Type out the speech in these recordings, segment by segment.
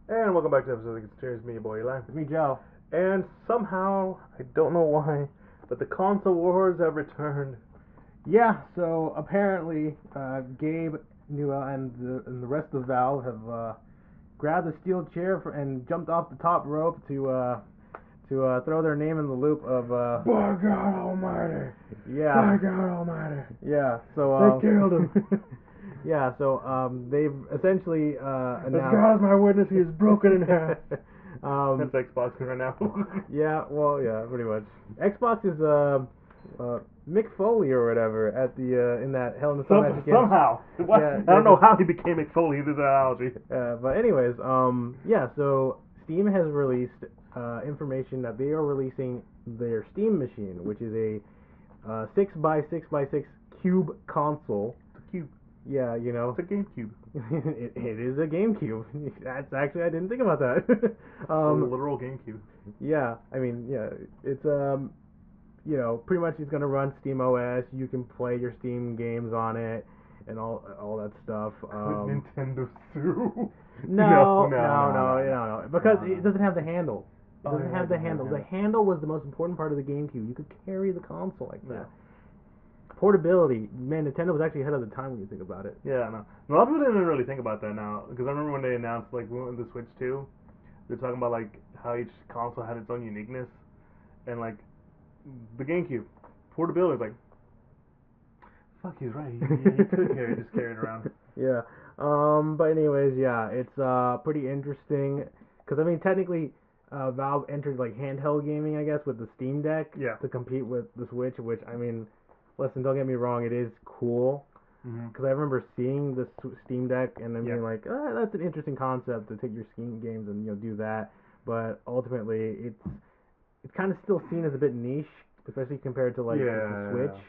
And welcome back to episode of Geek Centurions. Me, your boy Eli. It's me, Joe. And somehow, I don't know why, but the console wars have returned. Yeah, so apparently, Gabe Newell and the rest of Valve have grabbed a steel chair and jumped off the top rope to throw their name in the loop of By God Almighty! yeah. By God Almighty! Yeah, so They killed him. yeah, so they've essentially As announced. God is my witness, he is broken in half. um, That's Xbox right now. yeah, well, yeah, pretty much. Xbox is Mick Foley or whatever at the in that Hell in the Cell match against. Somehow. What? Yeah, I don't know how he became McFoley. This analogy. But anyways, yeah. So Steam has released information that they are releasing their Steam machine, which is a 6x6x6 cube console. It's a cube. Yeah, you know. It's a GameCube. it is a GameCube. That's actually I didn't think about that. It's a literal GameCube. Yeah, I mean, yeah, it's you know, pretty much it's gonna run Steam OS. You can play your Steam games on it and all that stuff. Nintendo sue. No, because No. it doesn't have the handle. It doesn't have the handle. Yeah. The handle was the most important part of the GameCube. You could carry the console like that. Yeah. Portability, man, Nintendo was actually ahead of the time when you think about it. Yeah, no. A lot of people didn't really think about that now, because I remember when they announced like the Switch 2, they're talking about like how each console had its own uniqueness, and like the GameCube portability is like, fuck, he's right. He could carry it around. Yeah. But anyways, yeah, it's pretty interesting because I mean technically, Valve entered like handheld gaming, I guess, with the Steam Deck Yeah. to compete with the Switch, which I mean, listen, don't get me wrong, it is cool. Because I remember seeing the Steam Deck and then being like, that's an interesting concept to take your Steam games and do that. But ultimately, it's kind of still seen as a bit niche, especially compared to like the Switch.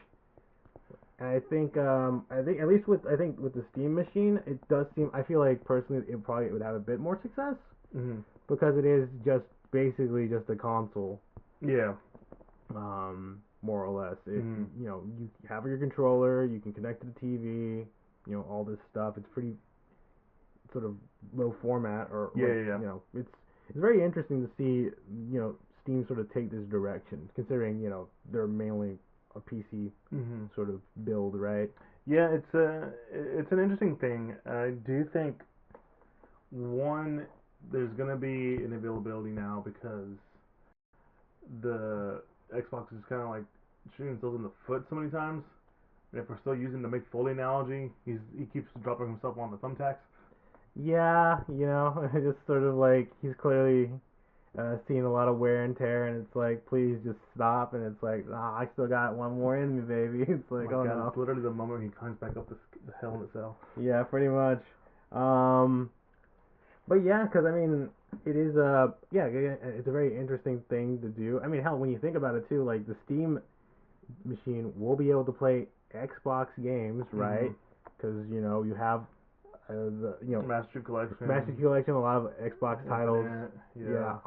And I think at least with the Steam machine, it does seem. I feel like personally, it probably would have a bit more success because it is just basically just a console. Yeah. More or less. You know, you have your controller, you can connect to the TV, you know, all this stuff. It's pretty sort of low format, or Yeah. You know, it's very interesting to see, you know, Steam sort of take this direction, considering, you know, they're mainly a PC sort of build, right? Yeah, it's an interesting thing. I do think there's gonna be an availability now because the Xbox is kind of like shooting themselves in the foot so many times. And if we're still using the Mick Foley analogy, he keeps dropping himself on the thumbtacks. Yeah, you know, just sort of like he's clearly seeing a lot of wear and tear, and it's like, please just stop. And it's like, I still got one more in me, baby. It's like, oh my God, no. it's literally the moment he climbs back up the Hell in the Cell. Yeah, pretty much. But yeah, because I mean, it is it's a very interesting thing to do. I mean, hell, when you think about it too, like the Steam machine will be able to play Xbox games, right? Because you know you have the Master Chief Collection, a lot of Xbox titles,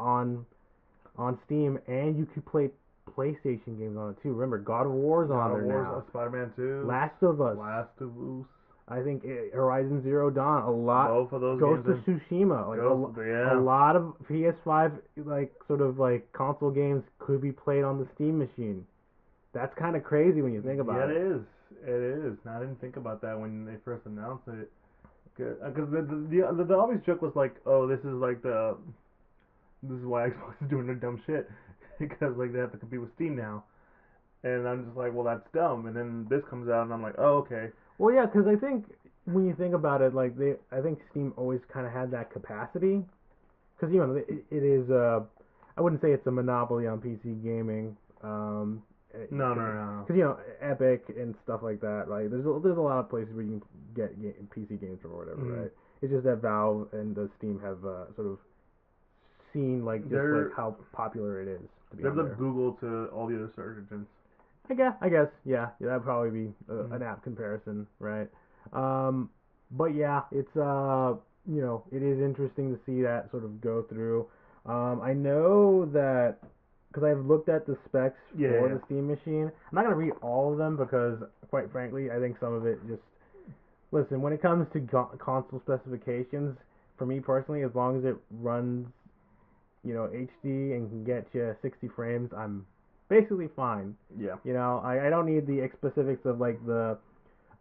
on Steam, and you could play PlayStation games on it too. Remember, God of War's on there now. Spider-Man 2, Last of Us. I think Horizon Zero Dawn, a lot. Both of those Ghost games. of Tsushima, like a lot of PS5 like sort of like console games could be played on the Steam machine. That's kind of crazy when you think about it. Yeah, it is. It is. I didn't think about that when they first announced it. Because the obvious joke was like, oh, this is why Xbox is doing their dumb shit, because like they have to compete with Steam now. And I'm just like, well, that's dumb. And then this comes out, and I'm like, oh, okay. Well, yeah, because I think when you think about it, like I think Steam always kind of had that capacity, because you know it is I wouldn't say it's a monopoly on PC gaming. No. Because you know Epic and stuff like that, right? There's a lot of places where you can get PC games from or whatever, right? It's just that Valve and the Steam have sort of seen like like how popular it is. They're the Google to all the other search engines. I guess, yeah, that'd probably be an apt comparison, right? But yeah, it's you know, it is interesting to see that sort of go through. I know that because I've looked at the specs for the Steam machine. I'm not gonna read all of them because, quite frankly, I think some of it just listen when it comes to console specifications. for me personally, as long as it runs, HD and can get you 60 frames, I'm basically fine. Yeah. I don't need the specifics of like the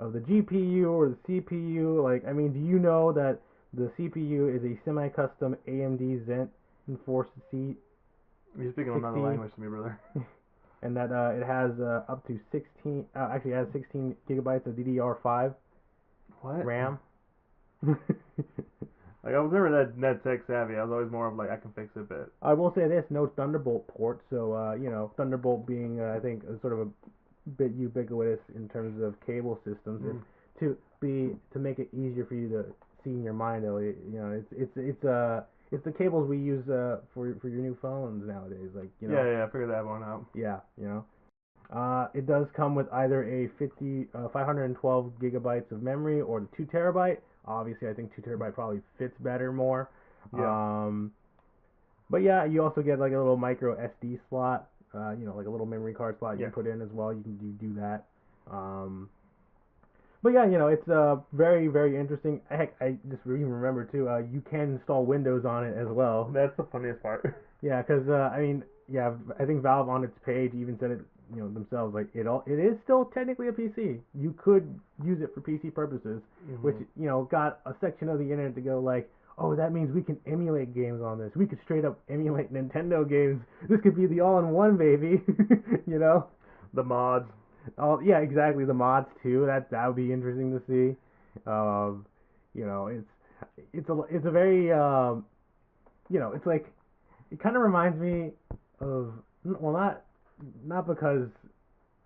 GPU or the CPU. Like, I mean, do you know that the CPU is a semi-custom AMD Zen Enforced C? You're speaking another language to me, brother. And that it has up to 16. Actually, it has 16 gigabytes of DDR5 What? RAM. Like, I was never that tech savvy. I was always more of like, I can fix it, but I will say this: no Thunderbolt port. So Thunderbolt being I think sort of a bit ubiquitous in terms of cable systems. To make it easier for you to see in your mind, Elliot. It's the cables we use for your new phones nowadays. Like, Yeah, I figured that one out. Yeah, it does come with either a 512 gigabytes of memory or the 2 terabyte. Obviously, I think 2 terabyte probably fits better more. Yeah. But yeah, you also get like a little micro SD slot. Like a little memory card slot you can put in as well. You can do that. But yeah, it's very, very interesting. Heck, I just even remember too, you can install Windows on it as well. That's the funniest part. Yeah, because I think Valve on its page even said it, themselves, like it is still technically a PC. You could use it for PC purposes, which got a section of the internet to go like, oh, that means we can emulate games on this. We could straight up emulate Nintendo games. This could be the all-in-one, baby. The mods. Oh yeah, exactly. The mods too. That would be interesting to see. It's a very it's like, it kind of reminds me of, well, not because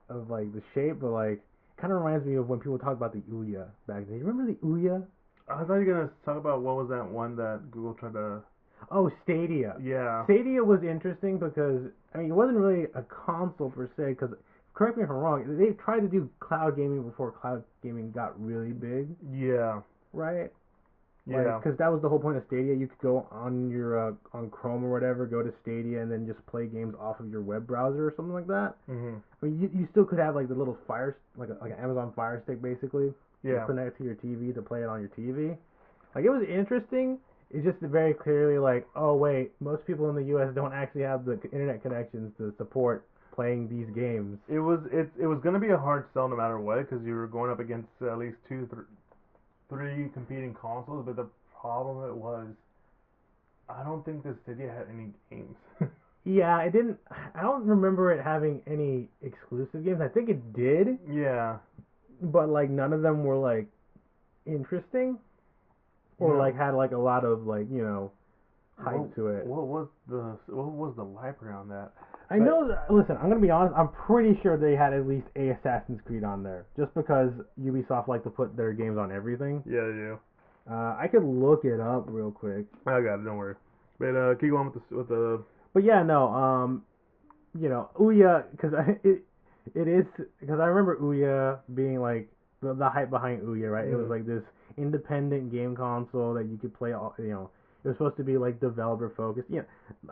of like the shape, but like it kind of reminds me of when people talk about the Ouya back then. You remember the Ouya? I thought you were gonna talk about what was that one that Google tried to. Oh, Stadia. Yeah. Stadia was interesting because it wasn't really a console per se. Because, correct me if I'm wrong, they tried to do cloud gaming before cloud gaming got really big. Yeah. Right. Yeah. Because that was the whole point of Stadia. You could go on your on Chrome or whatever, go to Stadia, and then just play games off of your web browser or something like that. You still could have like the little like an Amazon Fire Stick basically. Yeah. You connect to your TV to play it on your TV. Like, it was interesting. It's just very clearly like, oh wait, most people in the U.S. don't actually have the internet connections to support playing these games. It was gonna be a hard sell no matter what, because you were going up against at least three competing consoles. But the problem I don't think the Stadia had any games. Yeah, it didn't. I don't remember it having any exclusive games. I think it did. Yeah. But like none of them were like interesting, or like had like a lot of like hype to it. What was the library on that? I know that, listen, I'm gonna be honest. I'm pretty sure they had at least a Assassin's Creed on there, just because Ubisoft like to put their games on everything. Yeah, they do. I could look it up real quick. I got it. Don't worry. But keep going with the. But yeah, no. Ouya, because it is, because I remember Ouya being like the hype behind Ouya, right? It was like this independent game console that you could play. It was supposed to be like developer focused. Yeah,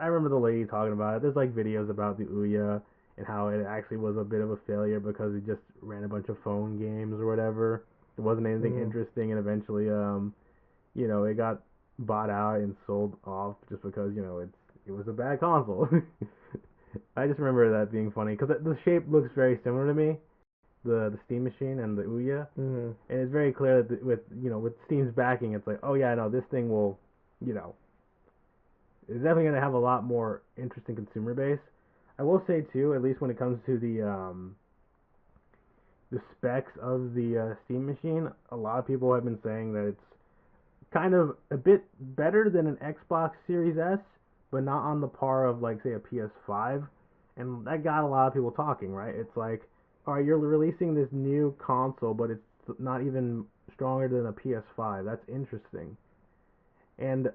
I remember the lady talking about it. There's like videos about the Ouya and how it actually was a bit of a failure because it just ran a bunch of phone games or whatever. It wasn't anything interesting, and eventually, it got bought out and sold off just because it was a bad console. I just remember that being funny because the shape looks very similar to me, the Steam machine and the Ouya, and it's very clear that with Steam's backing, it's like, oh yeah, no, this thing will, it's definitely gonna have a lot more interesting consumer base. I will say too, at least when it comes to the specs of the Steam machine, a lot of people have been saying that it's kind of a bit better than an Xbox Series S, but not on the par of like say a PS5, and that got a lot of people talking, right? It's like, all right, you're releasing this new console, but it's not even stronger than a PS5. That's interesting. And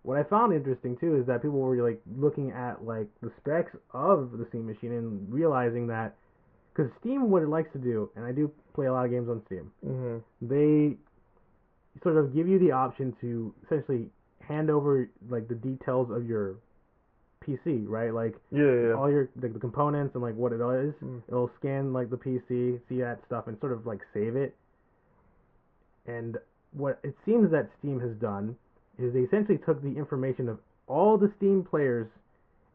what I found interesting too is that people were like looking at like the specs of the Steam machine and realizing that, because Steam, what it likes to do, and I do play a lot of games on Steam, they sort of give you the option to essentially hand over like the details of your PC, right? Like all your the components and like what it is. It'll scan like the PC, see that stuff, and sort of like save it. And what it seems that Steam has done is they essentially took the information of all the Steam players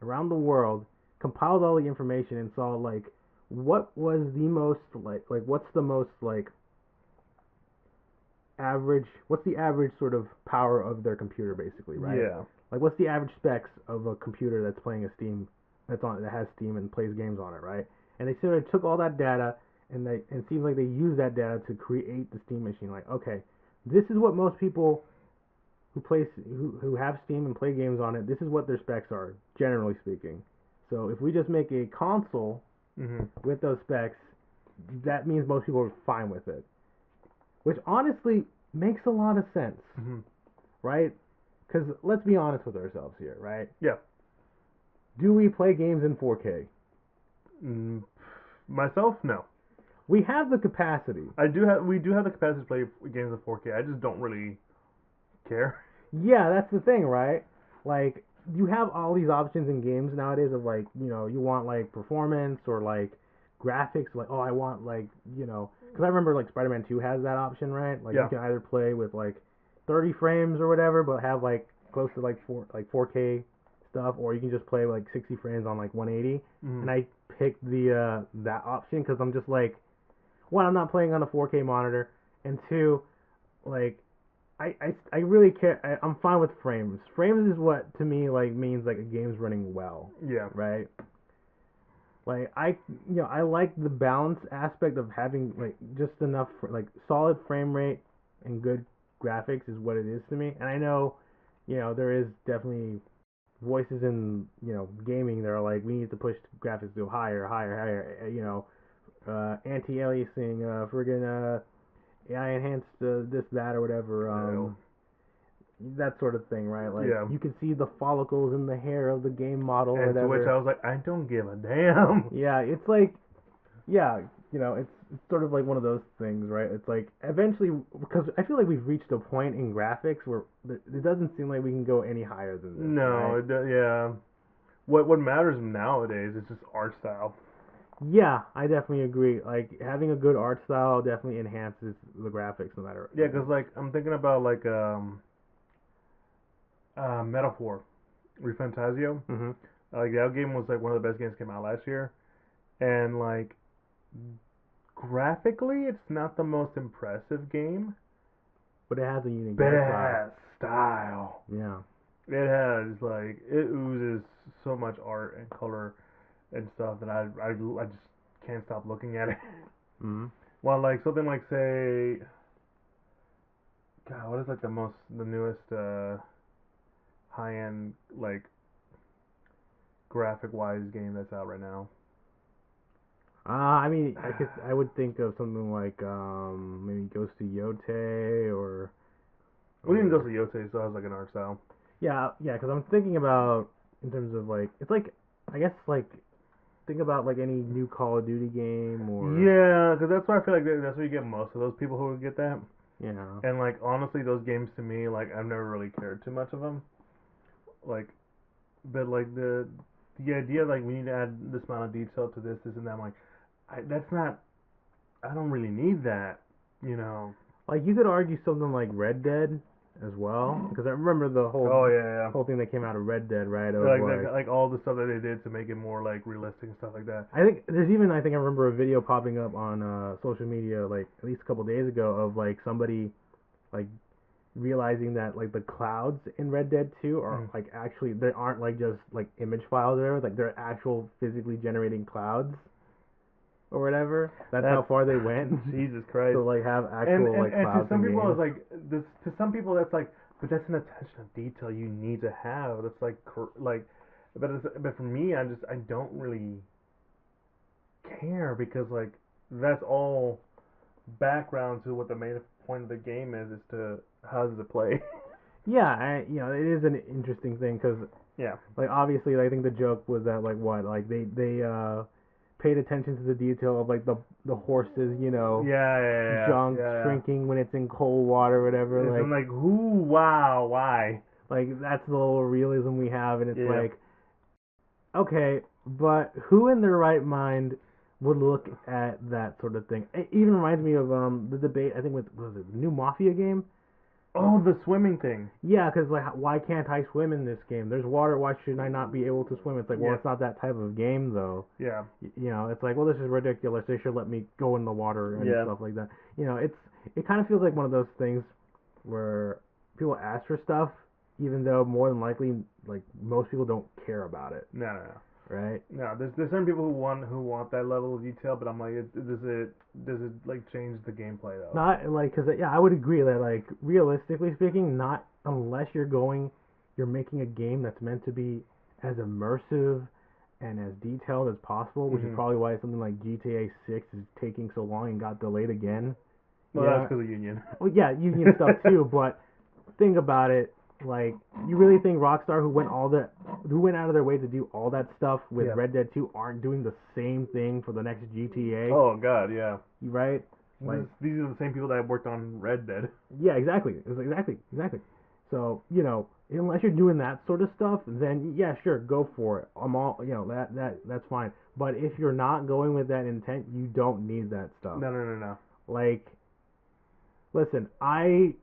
around the world, compiled all the information, and saw like what was the most like what's the most like average, what's the average sort of power of their computer, basically, right? Yeah. Like what's the average specs of a computer that's playing a Steam, that has Steam and plays games on it, right? And they sort of took all that data, and it seems like they used that data to create the Steam machine. Like, okay, this is what most people who have Steam and play games on it, this is what their specs are, generally speaking. So if we just make a console with those specs, that means most people are fine with it. Which honestly makes a lot of sense, right? Because let's be honest with ourselves here, right? Yeah. Do we play games in 4K? Myself, no. We have the capacity. We do have the capacity to play games in 4K. I just don't really care. Yeah, that's the thing, right? Like, you have all these options in games nowadays of like, you know, you want like performance or like graphics, like, oh, I want like, you know, because I remember like Spider-Man 2 has that option, right? Like, you can either play with like 30 frames or whatever, but have like close to like 4K stuff, or you can just play like 60 frames on like 180. And I picked the that option because I'm just like, one, I'm not playing on a 4K monitor, and two, like, I really care. I'm fine with frames. Frames is what to me like means like a game's running well. Yeah. Right. Like I like the balance aspect of having like just enough like solid frame rate and good graphics is what it is to me. And I know, you know, there is definitely voices in, you know, gaming that are like, we need to push graphics to higher, you know, anti-aliasing, friggin' AI enhanced this, that, or whatever, that sort of thing, right? Like, you can see the follicles in the hair of the game model, or whatever. And to which I was like, I don't give a damn. Yeah, it's like, yeah, you know, it's sort of like one of those things, right? It's like, eventually, because I feel like we've reached a point in graphics where it doesn't seem like we can go any higher than this. No, right? Yeah. What matters nowadays is just art style. Yeah, I definitely agree. Like, having a good art style definitely enhances the graphics, no matter. Yeah, because like I'm thinking about like Metaphor, Refantasio. Like that game was like one of the best games that came out last year, and like graphically, it's not the most impressive game, but it has a unique style. Yeah, it has like it oozes so much art and color and stuff that I just can't stop looking at it. Well, like something like say, God, what is like the newest high end like graphic wise game that's out right now? I mean, I would think of something like maybe Ghost of Yote or. Well, even Ghost of Yote still has like an art style. Yeah, because I'm thinking about in terms of like it's like I guess like think about like any new Call of Duty game or. Yeah, because that's why I feel like that's where you get most of those people who would get that. Yeah. And like honestly, those games to me, like I've never really cared too much of them. Like, but like the idea like we need to add this amount of detail to this and that. I'm like, that's not. I don't really need that, you know. Like you could argue something like Red Dead as well, because I remember the whole whole thing that came out of Red Dead, right? Like all the stuff that they did to make it more like realistic and stuff like that. I think I remember a video popping up on social media like at least a couple days ago of like somebody like realizing that like the clouds in Red Dead 2 are like actually they aren't like just like image files or whatever, like they're actual physically generating clouds or whatever. That's how far they went. Jesus Christ. To like have actual like clouds. And to some people games. it's like this. To some people that's like, but that's an attention of detail you need to have. That's like but for me, I don't really care because like that's all background to what the main point of the game is to how does it play. Yeah, you know, it is an interesting thing because like obviously I think the joke was that like what like they paid attention to the detail of like the horses, you know, junk shrinking when it's in cold water or whatever. And like I'm like, who? Wow, why? Like that's the little realism we have, and it's like, okay, but who in their right mind would look at that sort of thing? It even reminds me of the debate I think with was it the new Mafia game Oh, the swimming thing. Yeah, because like, why can't I swim in this game? There's water. Why shouldn't I not be able to swim? It's like, well, Yeah. it's not that type of game though. Yeah. You know, it's like, well, this is ridiculous. They should let me go in the water and Yeah. stuff like that. You know, it kind of feels like one of those things where people ask for stuff, even though more than likely, like most people don't care about it, No, no, no. right? No, there's certain people who want that level of detail, but I'm like, does it like change the gameplay though? Not like, cause yeah, I would agree that like realistically speaking, not unless you're making a game that's meant to be as immersive and as detailed as possible, which is Mhm. probably why something like GTA 6 is taking so long and got delayed again. Well, Yeah, that's because of Union. well, yeah, union stuff too, but think about it. Like, you really think Rockstar, who went out of their way to do all that stuff with Yeah. Red Dead 2, aren't doing the same thing for the next GTA? Oh God, yeah. Right? Like, These are the same people that worked on Red Dead. yeah, exactly. It's exactly. So, you know, unless you're doing that sort of stuff, then yeah, sure, go for it. I'm all, you know, that's fine. But if you're not going with that intent, you don't need that stuff. No, no, no, no. Like, listen, I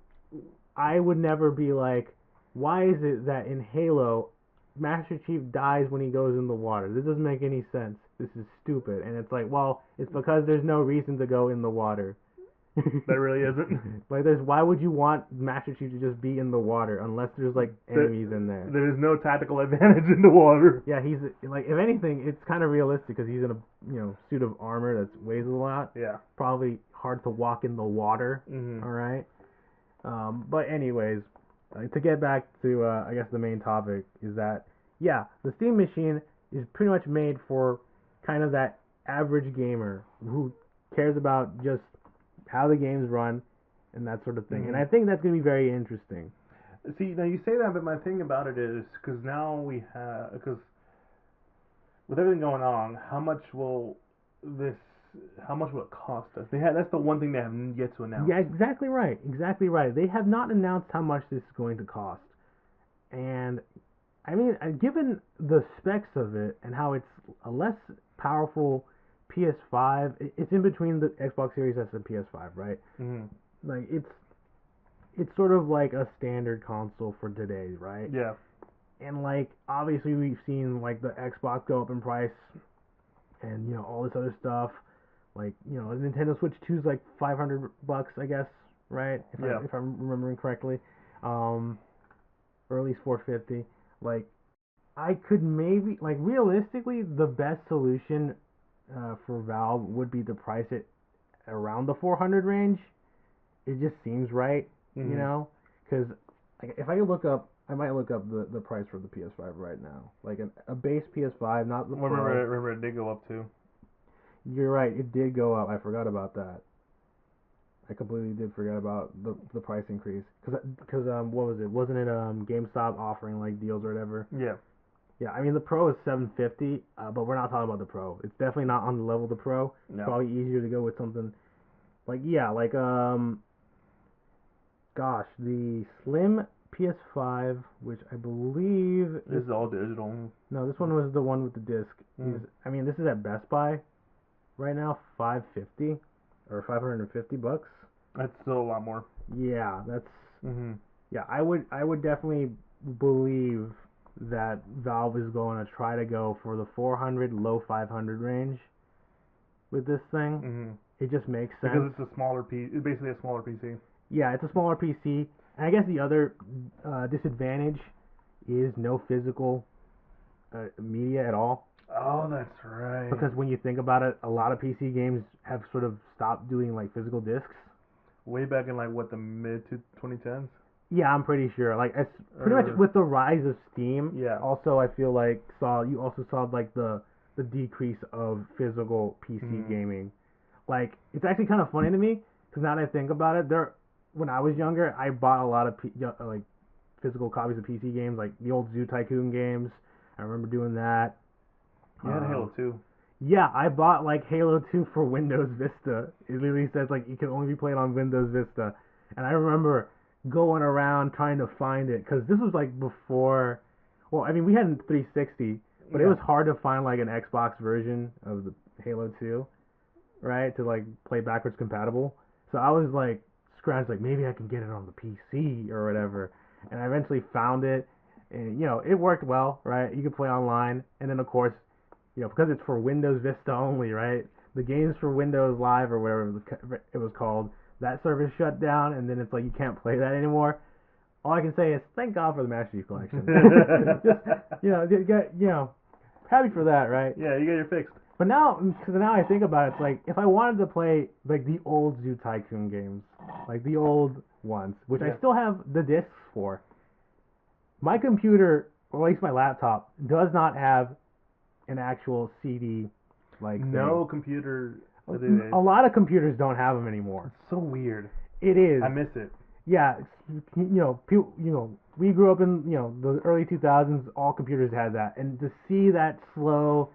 would never be like, why is it that in Halo, Master Chief dies when he goes in the water? This doesn't make any sense. This is stupid. And it's like, well, it's because there's no reason to go in the water. That really isn't. Like, why would you want Master Chief to just be in the water unless there's like enemies in there? There is no tactical advantage in the water. Yeah, he's like, if anything, it's kind of realistic because he's in a suit of armor that weighs a lot. Yeah. Probably hard to walk in the water. Mhm. All right. But anyways, to get back to I guess the main topic is that yeah, the Steam machine is pretty much made for kind of that average gamer who cares about just how the games run and that sort of thing. And I think that's going to be very interesting. See, now you say that, but my thing about it is because now because with everything going on, how much will it cost us? That's the one thing they have yet to announce. Yeah, exactly right. Exactly right. They have not announced how much this is going to cost. And I mean, given the specs of it and how it's a less powerful PS5, it's in between the Xbox Series S and PS5, right? Mhm. Like it's sort of like a standard console for today, right? Yeah. And like obviously we've seen like the Xbox go up in price and all this other stuff. Like, the Nintendo Switch 2 is like $500, I guess, right? If I'm remembering correctly. Or at least 450. Like, I could maybe, like, realistically, the best solution for Valve would be to price it around the 400 range. It just seems right, because like, if I look up, I might look up the price for the PS5 right now. Like a base PS5, not the Pro. Remember it did go up too. You're right, it did go up. I forgot about that. I completely did forget about the price increase. Cause what was it? Wasn't it GameStop offering like deals or whatever? Yeah. Yeah, I mean the Pro is $750, but we're not talking about the Pro. It's definitely not on the level of the Pro. No. Probably easier to go with something like gosh, the Slim PS5, which I believe This is all digital. no, this one was the one with the disc. I mean, this is at Best Buy right now, $550 or $550. That's still a lot more. Yeah, that's Mhm. yeah. I would definitely believe that Valve is going to try to go for the 400, low 500 range with this thing. Mhm. It just makes sense because it's a smaller It's basically a smaller PC. Yeah, it's a smaller PC. And I guess the other disadvantage is no physical media at all. Oh, that's right. Because when you think about it, a lot of PC games have sort of stopped doing like physical discs. Way back in the mid to 2010s. Yeah, I'm pretty sure. Like, it's pretty much with the rise of Steam. Yeah. Also, I feel like you also saw like the decrease of physical PC gaming. Like, it's actually kind of funny to me because now that I think about it, when I was younger, I bought a lot of like physical copies of PC games, like the old Zoo Tycoon games. I remember doing that. You had Halo 2. Yeah, I bought like Halo 2 for Windows Vista. It literally says like it can only be played on Windows Vista. And I remember going around trying to find it because this was like before. Well, I mean, we had a 360, but it was hard to find like an Xbox version of the Halo 2, right? To like play backwards compatible. So I was like scrounged like maybe I can get it on the PC or whatever, and I eventually found it, and it worked well, right? You could play online, and then of course, because it's for Windows Vista only, right? The games for Windows Live or whatever it was called, that service shut down, and then it's like you can't play that anymore. All I can say is thank God for the Master Chief Collection. Just get happy for that, right? Yeah, you got your fixed. But now I think about it, it's like if I wanted to play like the old Zoo Tycoon games, like the old ones, which I still have the discs for, my computer, or at least my laptop, does not have an actual CD like no computer. A lot of computers don't have them anymore. It's so weird. It is. I miss it. Yeah, people, we grew up in the early 2000s. All computers had that, and to see that slow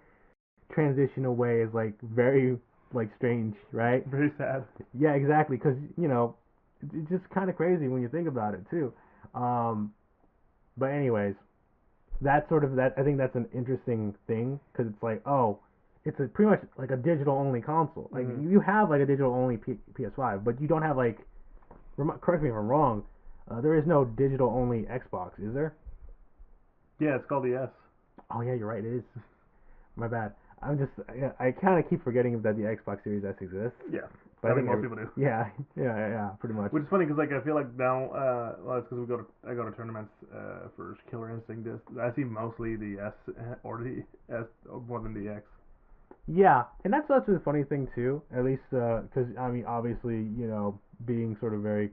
transition away is like very like strange, right? Very sad. Yeah, exactly, because it's just kind of crazy when you think about it too. But anyways, that I think that's an interesting thing because it's like, oh, it's pretty much like a digital only console. Like you have like a digital only PS5, but you don't have like, correct me if I'm wrong, there is no digital only Xbox, is there? Yeah, it's called the S. Oh yeah, you're right, it is. My bad. I kind of keep forgetting that the Xbox Series S exists. Yeah, but I think most people do. Yeah, pretty much. Which is funny because like I feel like now, well, it's because I go to tournaments for Killer Instinct. I see mostly the S or the S more than the X. Yeah, and that's such a funny thing too. At least because I mean, obviously, being sort of very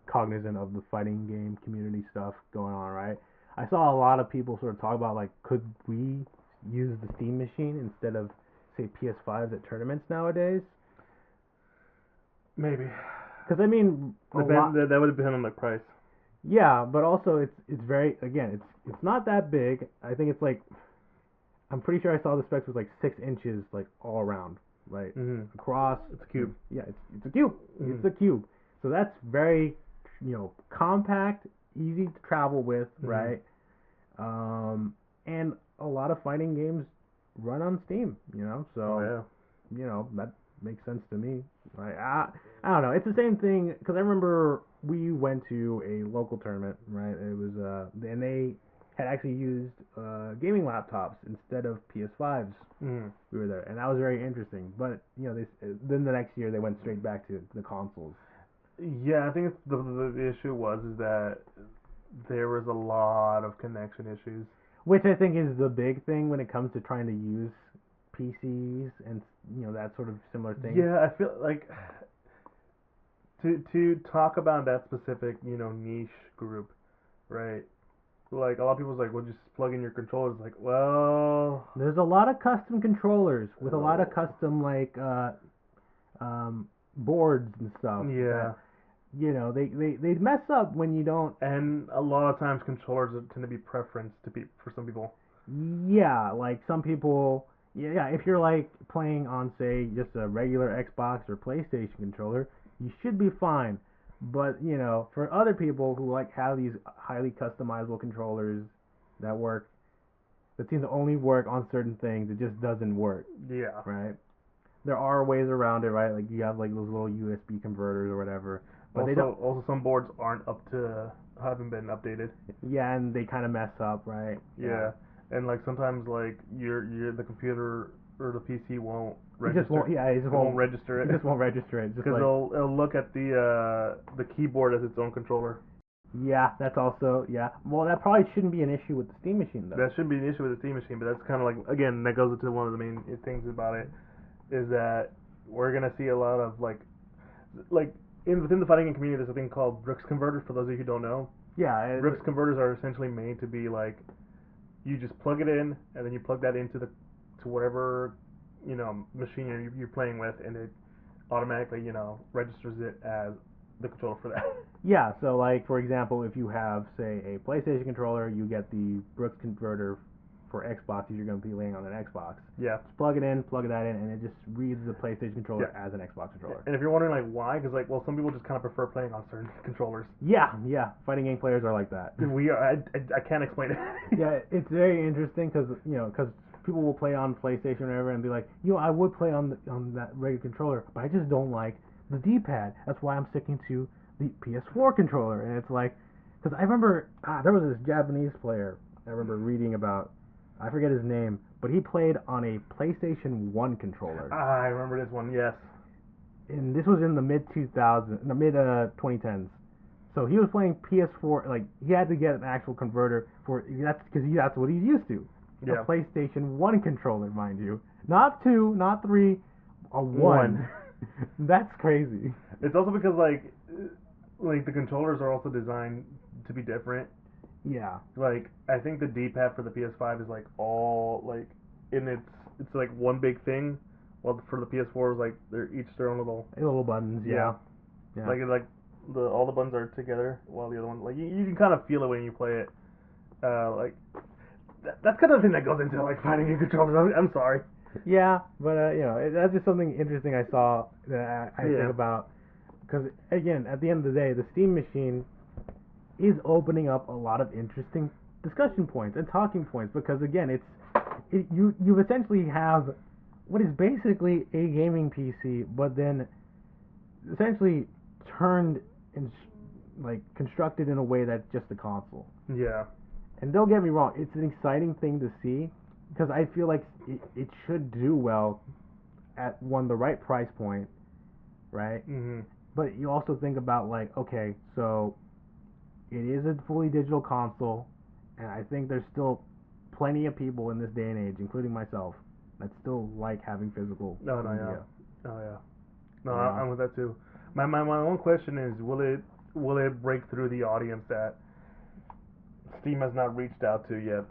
cognizant of the fighting game community stuff going on, right? I saw a lot of people sort of talk about like, could we use the Steam machine instead of say PS5s at tournaments nowadays? Maybe. Because I mean, that would depend on the price. Yeah, but also it's very, again, it's not that big. I think it's like, I'm pretty sure I saw the specs was like 6 inches like all around, right? Across. It's a cube. Yeah, it's a cube. It's a cube. So that's very compact, easy to travel with, right? And a lot of fighting games run on Steam, so that makes sense to me. I don't know. It's the same thing because I remember we went to a local tournament, right? It was and they had actually used gaming laptops instead of PS5s. We were there, and that was very interesting. But then the next year they went straight back to the consoles. Yeah, I think the issue is that there was a lot of connection issues. Which I think is the big thing when it comes to trying to use PCs and that sort of similar thing. Yeah, I feel like to talk about that specific niche group, right? Like a lot of people's like, well, just plug in your controllers. Like, well, there's a lot of custom controllers with a lot of custom like boards and stuff. Yeah. They mess up when you don't. And a lot of times controllers tend to be preference for some people. Yeah, like some people. Yeah, if you're like playing on say just a regular Xbox or PlayStation controller, you should be fine. But for other people who like have these highly customizable controllers that seem to only work on certain things, it just doesn't work. Yeah. Right. There are ways around it, right? Like you have like those little USB converters or whatever. But also some boards haven't been updated. Yeah, and they kind of mess up, right? Yeah. And like sometimes like the computer or the PC won't register. It just won't register it. It just won't register it. Because it'll look at the keyboard as its own controller. Yeah, that's also Well, that probably shouldn't be an issue with the Steam machine though. That shouldn't be an issue with the Steam machine, but that's kind of like, again, that goes into one of the main things about it, is that we're gonna see a lot of like within the fighting game community, there's a thing called Brooks converters. For those of you who don't know, Brooks converters are essentially made to be like, you just plug it in and then you plug that into to whatever machine you're playing with, and it automatically registers it as the controller for that. Yeah, so like for example, if you have say a PlayStation controller, you get the Brooks converter for Xbox if you're going to be playing on an Xbox. Yeah. Just plug that in, and it just reads the PlayStation controller as an Xbox controller. And if you're wondering like why, because like, well, some people just kind of prefer playing on certain controllers. Yeah. Fighting game players are like that. I can't explain it. Yeah, it's very interesting because people will play on PlayStation or whatever and be like, I would play on that regular controller, but I just don't like the D-pad. That's why I'm sticking to the PS4 controller. And it's like, because I remember there was this Japanese player I remember reading about. I forget his name, but he played on a PlayStation 1 controller. I remember this one. Yes. And this was in the mid 2010s. So he was playing PS4. Like he had to get an actual converter for that's because that's what he's used to. Yeah. A PlayStation 1 controller, mind you, not 2, not 3, a 1. That's crazy. It's also because like the controllers are also designed to be different. Yeah. Like I think the D-pad for the PS5 is like all like in it's like one big thing, while for the PS4 is like they're each their own little buttons. Yeah. Like all the buttons are together, while the other one like you can kind of feel it when you play it. Like that's kind of the thing that goes into like finding new controllers. I'm sorry. Yeah, but that's just something interesting I saw that I think about. Because again, at the end of the day, the Steam machine is opening up a lot of interesting discussion points and talking points. Because again, you essentially have what is basically a gaming PC, but then essentially turned and like constructed in a way that's just a console. Yeah. And don't get me wrong, it's an exciting thing to see because I feel like it should do well at the right price point, right? Mm-hmm. But you also think about like, okay, so it is a fully digital console, and I think there's still plenty of people in this day and age, including myself, that still like having physical media. Oh yeah. No, I'm with that too. My one question is, will it break through the audience that Steam has not reached out to yet?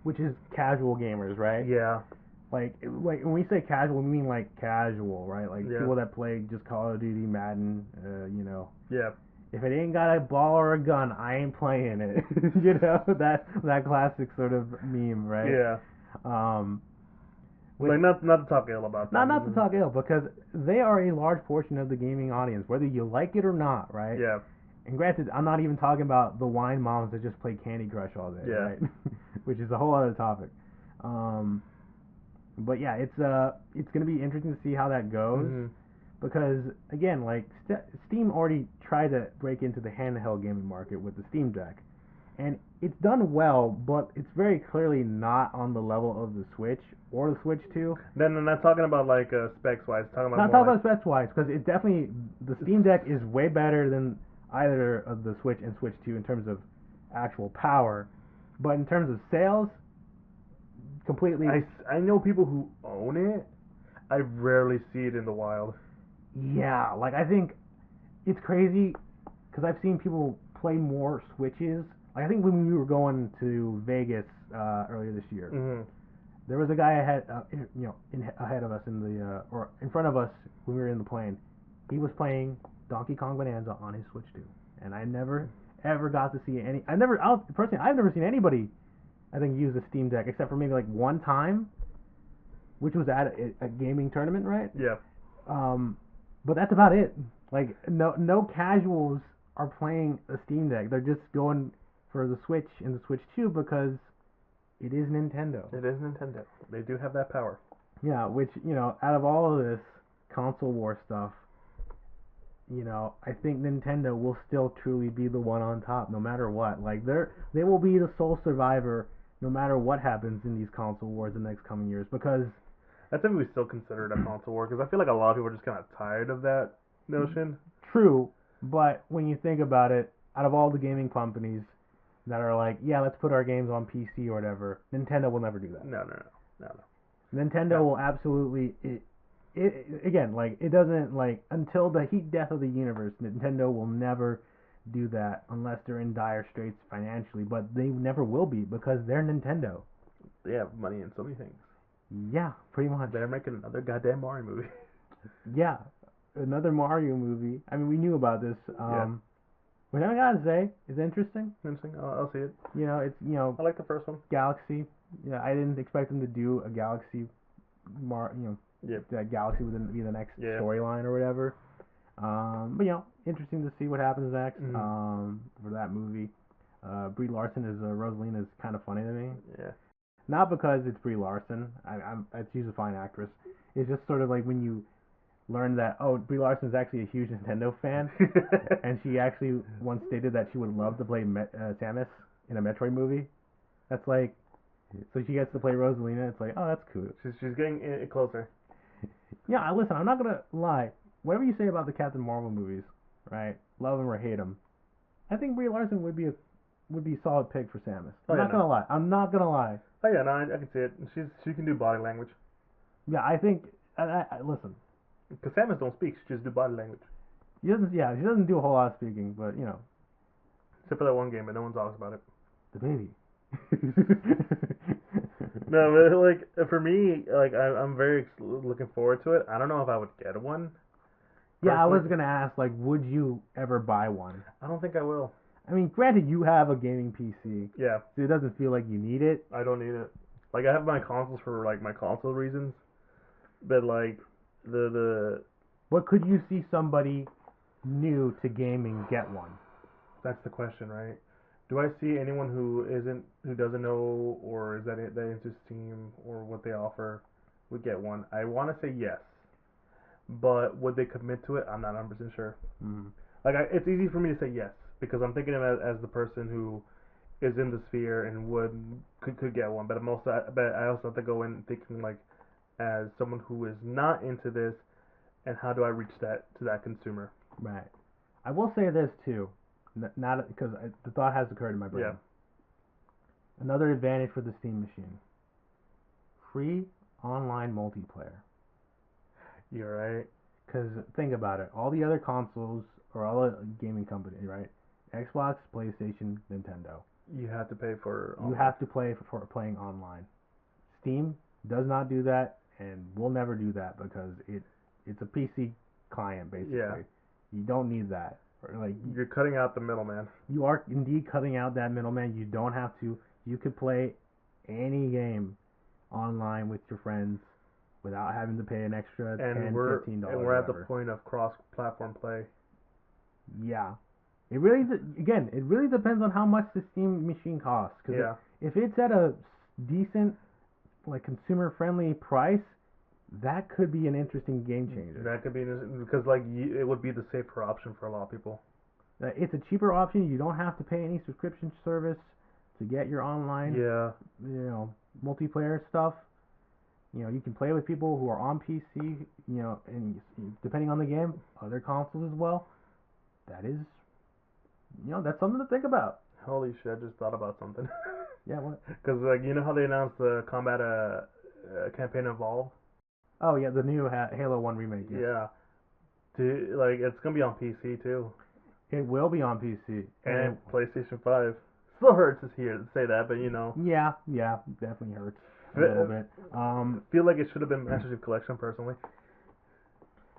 Which is casual gamers, right? Yeah. Like when we say casual, we mean like casual, right? Like people that play just Call of Duty, Madden, Yeah. If it ain't got a ball or a gun, I ain't playing it. that classic sort of meme, right? Yeah. Like not to talk ill about them. Not to talk ill, because they are a large portion of the gaming audience, whether you like it or not, right? Yeah. And granted, I'm not even talking about the wine moms that just play Candy Crush all day, right? Which is a whole other topic. But yeah, it's gonna be interesting to see how that goes, because again, like Steam already tried to break into the handheld gaming market with the Steam Deck, and it's done well, but it's very clearly not on the level of the Switch or the Switch 2. Then I'm not talking about like specs wise. Talking about not talking about specs wise, because it definitely the Steam Deck is way better than either of the Switch and Switch 2 in terms of actual power, but in terms of sales, completely. I know people who own it. I rarely see it in the wild. Yeah, like I think it's crazy because I've seen people play more Switches. Like I think when we were going to Vegas earlier this year, there was a guy ahead, ahead of us or in front of us when we were in the plane. He was playing Donkey Kong Bonanza on his Switch 2, and I never ever got to see any. I've never seen anybody, I think, use a Steam Deck except for maybe like one time, which was at a gaming tournament, right? Yeah. But that's about it. Like no casuals are playing a Steam Deck. They're just going for the Switch and the Switch 2 because it is Nintendo. It is Nintendo. They do have that power. Yeah, which, out of all of this console war stuff, I think Nintendo will still truly be the one on top no matter what. Like they will be the sole survivor no matter what happens in these console wars in the next coming years, because I think we still consider it a console war, because I feel like a lot of people are just kind of tired of that notion. True, but when you think about it, out of all the gaming companies that are like, yeah, let's put our games on PC or whatever, Nintendo will never do that. No. Nintendo will absolutely again, like, it doesn't, like, until the heat death of the universe, Nintendo will never do that unless they're in dire straits financially, but they never will be because they're Nintendo. They have money in so many things. Yeah, pretty much. They're making another goddamn Mario movie. Yeah, another Mario movie. I mean, we knew about this. What I gotta say, it's interesting. Interesting. I'll see it. It's I like the first one. Galaxy. Yeah, I didn't expect them to do a Galaxy. That Galaxy would be the next storyline or whatever. But interesting to see what happens next. For that movie. Brie Larson as Rosalina is kind of funny to me. Yeah. Not because it's Brie Larson. She's a fine actress. It's just sort of like when you learned that Brie Larson is actually a huge Nintendo fan, and she actually once stated that she would love to play Samus in a Metroid movie. That's like, so she gets to play Rosalina. It's like, oh, that's cool. She's getting closer. Yeah, listen, I'm not gonna lie. Whatever you say about the Captain Marvel movies, right? Love them or hate them, I think Brie Larson would be a solid pick for Samus. I'm not gonna lie. I'm not gonna lie. Oh yeah, no, I can see it. She can do body language. Yeah, I think. Listen. Because Samus don't speak; she just do body language. She doesn't do a whole lot of speaking, but except for that one game, but no one talks about it. The baby. No, but like for me, like I'm very looking forward to it. I don't know if I would get one. Yeah, I was gonna ask, like, would you ever buy one? I don't think I will. I mean, granted, you have a gaming PC. Yeah. So it doesn't feel like you need it. I don't need it. Like I have my consoles for like my console reasons, but like the. What could you see somebody new to gaming get one? That's the question, right? Do I see anyone who doesn't know or is that into Steam or what they offer would get one? I want to say yes, but would they commit to it? I'm not 100% sure. Mm-hmm. Like it's easy for me to say yes because I'm thinking of it as the person who is in the sphere and could get one, but I also have to go in thinking like as someone who is not into this, and how do I reach to that consumer? Right. I will say this too. Not because the thought has occurred in my brain. Yeah. Another advantage for the Steam machine: free online multiplayer. You're right. Because think about it, all the other consoles or all the gaming companies, right? Xbox, PlayStation, Nintendo. You have to pay for. You have to pay for playing online. Steam does not do that, and will never do that because it's a PC client basically. Yeah. You don't need that. Like you're cutting out the middleman. You are indeed cutting out that middleman. You don't have to. You could play any game online with your friends without having to pay an extra $10, $15. And we're at the point of cross-platform play. Yeah, it really depends on how much the Steam machine costs. Cause yeah. If it's at a decent, like consumer-friendly price, that could be an interesting game changer. That could be because like it would be the safer option for a lot of people. It's a cheaper option. You don't have to pay any subscription service to get your online, multiplayer stuff. You can play with people who are on PC. And depending on the game, other consoles as well. That is, that's something to think about. Holy shit! I just thought about something. Yeah, what? Because like how they announced the combat campaign Evolve. Oh yeah, the new Halo 1 remake. Yes. Yeah. Like it's gonna be on PC too. It will be on PC and PlayStation 5. Still hurts to say that, but Yeah, definitely hurts a little bit. I feel like it should have been Master Chief Collection personally.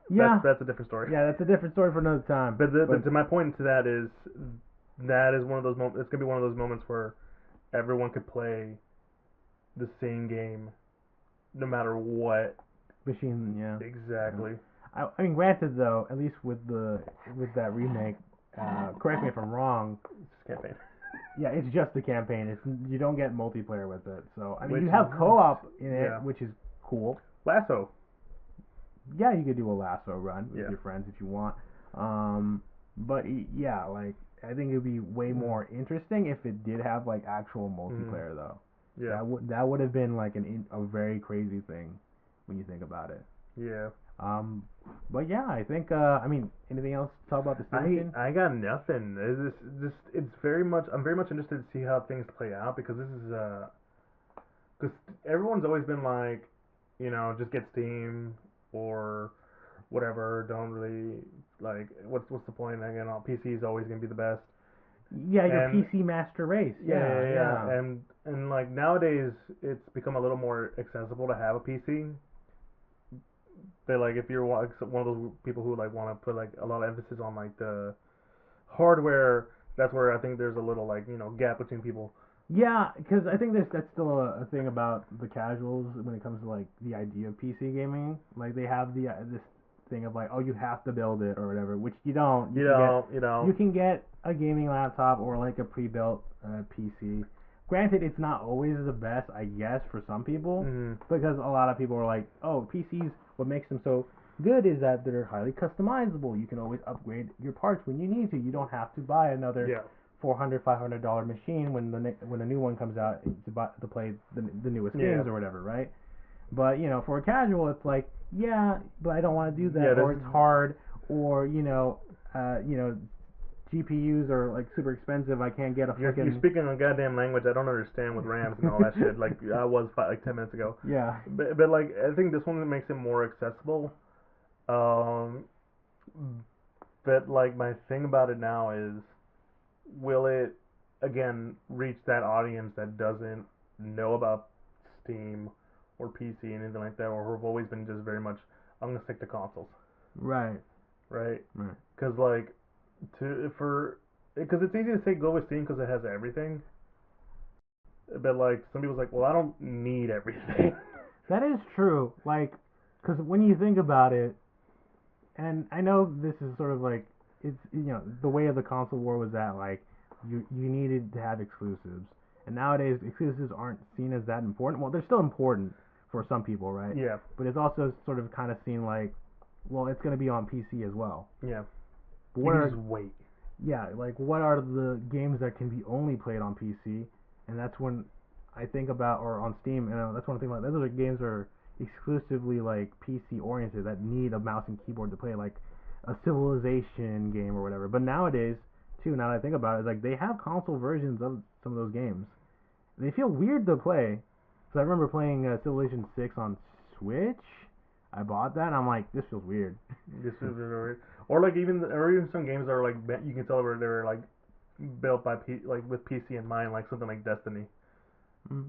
Yeah. That's a different story. Yeah, that's a different story for another time. But to my point to that is one of those moments. It's gonna be one of those moments where everyone could play the same game, no matter what machine. Yeah. Exactly. I mean, granted though, at least with that remake, correct me if I'm wrong. It's just campaign. Yeah, it's just the campaign. You don't get multiplayer with it. So I mean, you have co-op in it, which is cool. Lasso. Yeah, you could do a lasso run with your friends if you want. But yeah, like I think it would be way more interesting if it did have like actual multiplayer though. Yeah. That would have been like a very crazy thing when you think about it. Yeah. But yeah, I think I mean, anything else to talk about the Steam? I got nothing. It's very much. I'm very much interested to see how things play out because this is because everyone's always been like, just get Steam or whatever. Don't really like what's the point? Again, PC is always gonna be the best. Yeah, your PC master race. Yeah. And like nowadays, it's become a little more accessible to have a PC. But like if you're one of those people who like want to put like a lot of emphasis on like the hardware, that's where I think there's a little like gap between people. Yeah, because I think that's still a thing about the casuals when it comes to like the idea of PC gaming. Like they have this thing of like, oh, you have to build it or whatever, which you don't. You can get a gaming laptop or like a pre-built PC. Granted, it's not always the best, I guess, for some people, because a lot of people are like, oh, PCs, what makes them so good is that they're highly customizable. You can always upgrade your parts when you need to. You don't have to buy another Yeah. $400-$500 machine when the new one comes out to play the newest games or whatever, right? But for a casual, it's like, yeah, but I don't want to do that, or it's hard, or GPUs are like super expensive. I can't get a freaking. You're speaking a goddamn language I don't understand with RAMs and all that shit. Like I was like 10 minutes ago. Yeah. But like I think this one makes it more accessible. But like my thing about it now is, will it again reach that audience that doesn't know about Steam or PC anything like that, or have always been just very much I'm gonna stick to consoles. Right. Right. Right. Because like because it's easy to say go with Steam because it has everything. But like some people's like, well, I don't need everything. That is true. Like, because when you think about it, and I know this is sort of like it's the way of the console war was that like you needed to have exclusives, and nowadays exclusives aren't seen as that important. Well, they're still important for some people, right? Yeah. But it's also sort of kind of seen like, well, it's going to be on PC as well. Yeah. But you can just wait. Yeah, like what are the games that can be only played on PC? And that's when I think about, or on Steam, and that's one thing. Like those are games that are exclusively like PC oriented that need a mouse and keyboard to play, like a Civilization game or whatever. But nowadays, too, now that I think about it, it's like they have console versions of some of those games. They feel weird to play. So I remember playing Civilization 6 on Switch. I bought that, and I'm like, this feels weird. This feels weird. Or like even some games are like you can tell they're like built by like with PC in mind, like something like Destiny.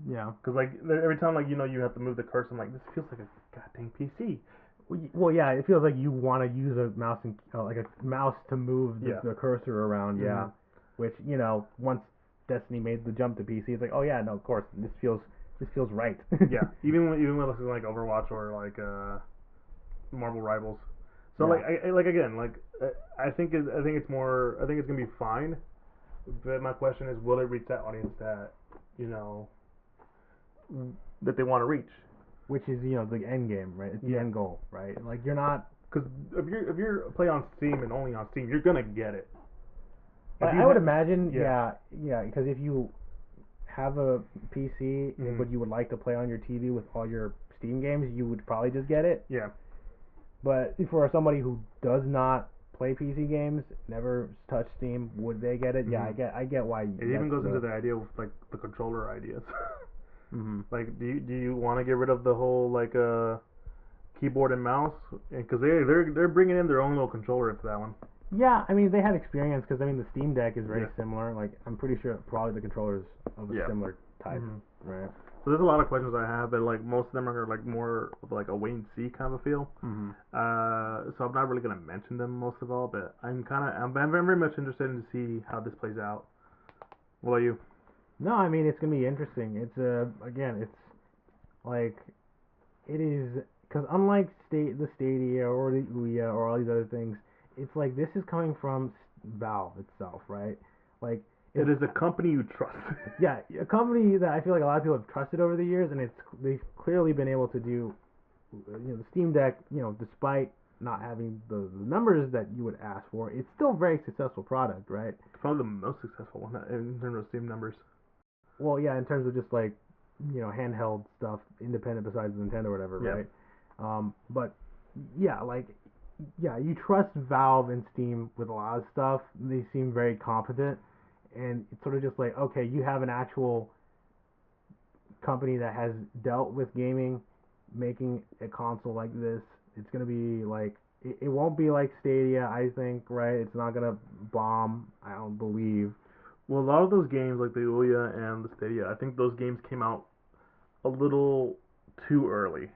Yeah. Because like every time like you have to move the cursor, I'm like this feels like a goddamn PC. Well, yeah, it feels like you want to use a mouse and like a mouse to move the cursor around. Mm-hmm. Yeah, which once Destiny made the jump to PC, it's like, oh yeah, no, of course, this feels right. Yeah, even with like Overwatch or like Marvel Rivals. So like I think it's gonna be fine. But my question is, will it reach that audience that that they want to reach? Which is the end game, right? It's the end goal, right? Like you're not, because if you're play on Steam and only on Steam, you're gonna get it. I would imagine, because if you have a PC but you would like to play on your TV with all your Steam games, you would probably just get it. Yeah. But for somebody who does not play PC games, never touch Steam, would they get it? Mm-hmm. Yeah, I get why. It even goes into the idea of like the controller ideas. Like, do you want to get rid of the whole like keyboard and mouse? Because they're bringing in their own little controller into that one. Yeah, I mean they have experience because the Steam Deck is very similar. Like I'm pretty sure probably the controllers of a similar type, right? So there's a lot of questions I have, but like most of them are like more of like a wait and see kind of a feel. So I'm not really gonna mention them most of all, but I'm very much interested in to see how this plays out. What about you? No, I mean it's gonna be interesting. It's again, it's like it is because unlike the Stadia or the Ouya or all these other things, it's like this is coming from Valve itself, right? Like it is a company you trust. Yeah, a company that I feel like a lot of people have trusted over the years, and they've clearly been able to do, the Steam Deck, despite not having the numbers that you would ask for, it's still a very successful product, right? It's probably the most successful one in terms of Steam numbers. Well, yeah, in terms of just like, handheld stuff, independent besides Nintendo or whatever, right? But yeah, like, yeah, you trust Valve and Steam with a lot of stuff. They seem very competent. And it's sort of just like, okay, you have an actual company that has dealt with gaming, making a console like this. It's going to be like, it won't be like Stadia, I think, right? It's not going to bomb, I don't believe. Well, a lot of those games, like the Ouya and the Stadia, I think those games came out a little too early.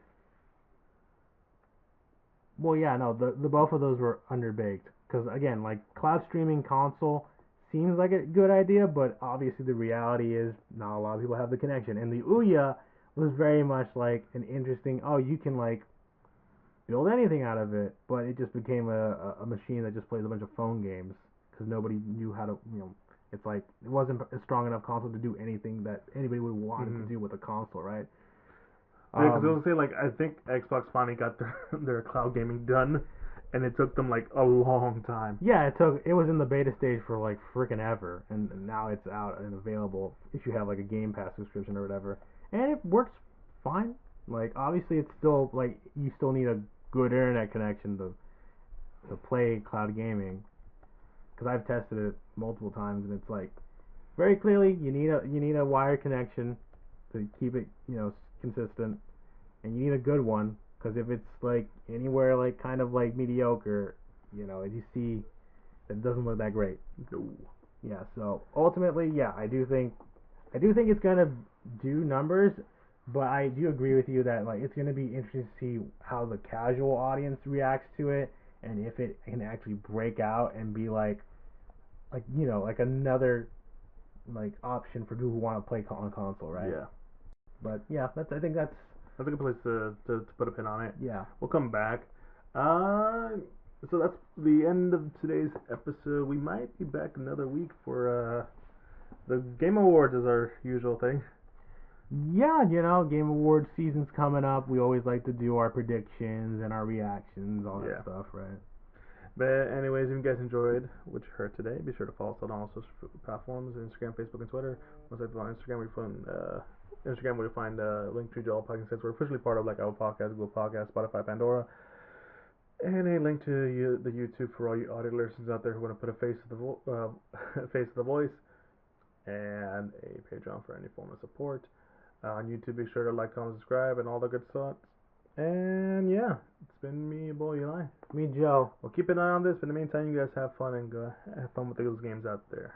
Well, yeah, no, the both of those were underbaked. Because, again, like, cloud streaming console seems like a good idea, but obviously the reality is not a lot of people have the connection. And the Ouya was very much like an interesting, you can like build anything out of it, but it just became a machine that just plays a bunch of phone games because nobody knew how to, it's like it wasn't a strong enough console to do anything that anybody would want to do with a console, right? Yeah, because I was saying, like, I think Xbox finally got their cloud gaming done, and it took them like a long time. Yeah, it was in the beta stage for like freaking ever, and now it's out and available if you have like a Game Pass subscription or whatever, and it works fine. Like obviously, it's still like you still need a good internet connection to play cloud gaming, because I've tested it multiple times, and it's like very clearly you need a wired connection to keep it consistent, and you need a good one, because if it's like anywhere like kind of like mediocre, as you see, it doesn't look that great. No. Yeah, so ultimately, yeah, I do think it's gonna do numbers, but I do agree with you that like it's gonna be interesting to see how the casual audience reacts to it, and if it can actually break out and be like like another like option for people who want to play on console, right? Yeah. But yeah, I think that's a good place to put a pin on it. Yeah. We'll come back. So that's the end of today's episode. We might be back another week for the Game Awards is our usual thing. Yeah, Game Awards season's coming up. We always like to do our predictions and our reactions, all that stuff, right? But anyways, if you guys enjoyed what you heard today, be sure to follow us on all social platforms: Instagram, Facebook, and Twitter. Most likely on Instagram, where you find a link to all podcasts. We're officially part of like Apple Podcasts, Google Podcasts, Spotify, Pandora, and a link to the YouTube for all you audio listeners out there who want to put a face to the face to the voice, and a Patreon for any form of support. On YouTube, be sure to like, comment, subscribe, and all the good stuff. And yeah, it's been me, boy Eli. Me, Joe. We'll keep an eye on this, but in the meantime, you guys have fun and have fun with those games out there.